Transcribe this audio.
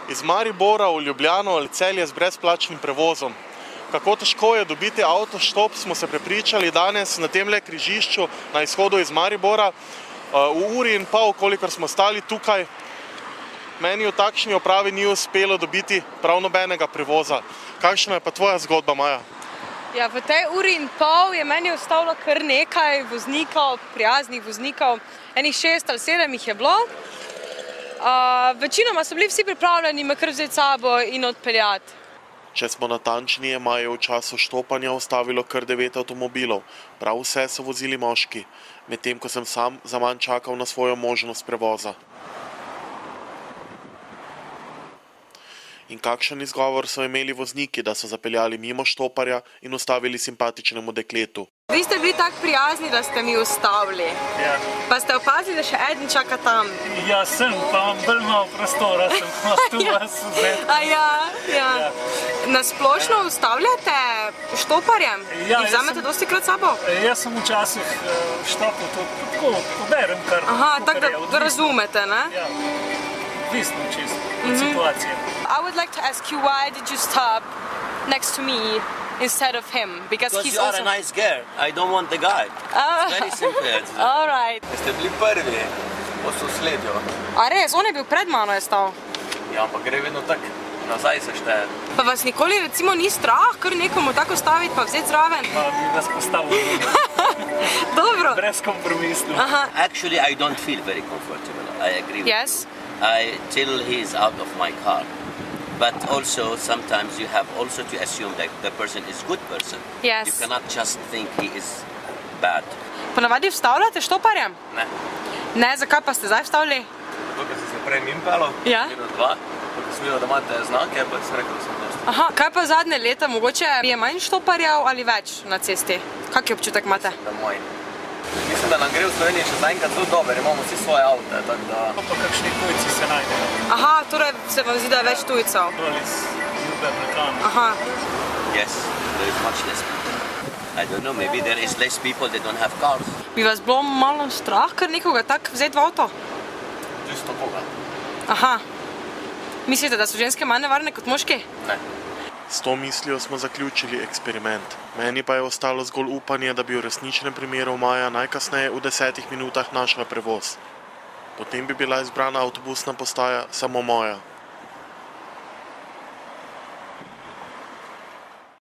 Iz Maribora v Ljubljano ali Celje z brezplačnim prevozom. Kako težko je dobiti avtoštop, smo se prepričali danes na temle križišču na izhodu iz Maribora. V uri in pol, kolikor smo stali tukaj, meni v takšni opravi ni uspelo dobiti prav nobenega prevoza. Kakšna je pa tvoja zgodba, Maja? Ja, v tej uri in pol je meni ostalo kar nekaj voznikov, prijaznih voznikov, enih 6 ali 7 jih je bilo. Večinoma so bili vsi pripravljeni me kar vzeti sabo in odpeljati. Če smo natančni, je Maje v času štopanja ustavilo kar 9 avtomobilov. Prav vse so vozili moški, medtem ko sem sam zaman čakal na svojo možnost prevoza. In kakšen izgovor so imeli vozniki, da so zapeljali mimo štoparja in ustavili simpatičnemu dekletu? Vi ste bili tako prijazni, da ste mi ustavili. Ja. Pa ste opazili, da še eden čaka tam. Ja, sem, pa imam bolj malo prostora, sem tu vas vzeti. Ja. Na splošno ustavljate štoparjem? Ja, Jih vzamete dostikrat s sabo? Jaz sem včasih štopil to tako, poberem kar. Aha, tako da razumete, ne? Ja, odvisno čisto od situacije. I would like to ask you, why did you stop next to me instead of him? Because you are a nice girl. I don't want the guy. It's very simple. All right. Ste bili prvi po sosledju. A res, on je bil pred mano je stal. Ja, ampak gre vedno tako, nazaj se šteje. Pa vas nikoli recimo ni strah kar nekomu tako staviti pa vzeti zraven? Pa bi vas postavil. Dobro. Brez kompromisno. Actually, I don't feel very comfortable. I agree with Yes. till he is out of my car. But also, sometimes you have also to assume that the person is a good person. Yes. You cannot just think he is bad. Ponavadi vstavljate štoparjem? Ne. Ne, zakaj pa ste zdaj vstavili? Tukaj sem se prej mimo pelil, Ja. minut dva. Tukaj sem videl, da imate znake, pa sem rekel, da sem dosti. Aha, kaj pa zadnje leta? Mogoče je manj štoparjev ali več na cesti? Kak je občutek imate? Da moj. Mislim, da nam gre v Sloveniji še zaenkrat zelo dober, imamo vsi svoje avte, tako da... Pa kakšni tujci se najdejo. Aha, torej se vam zdi, da je več tujcev. Dol iz Ljubljane tam. Aha. Yes, there is much less people. I don't know, maybe there is less people that don't have cars. Bi vas bilo malo strah kar nekoga tak vzeti v avto? Čisto koga? Aha. Mislite, da so ženske manj nevarne kot moški? Ne. S to mislijo smo zaključili eksperiment. Meni pa je ostalo zgolj upanje, da bi v resničnem primeru Maja najkasneje v 10 minutah našla prevoz. Potem bi bila izbrana avtobusna postaja samo moja.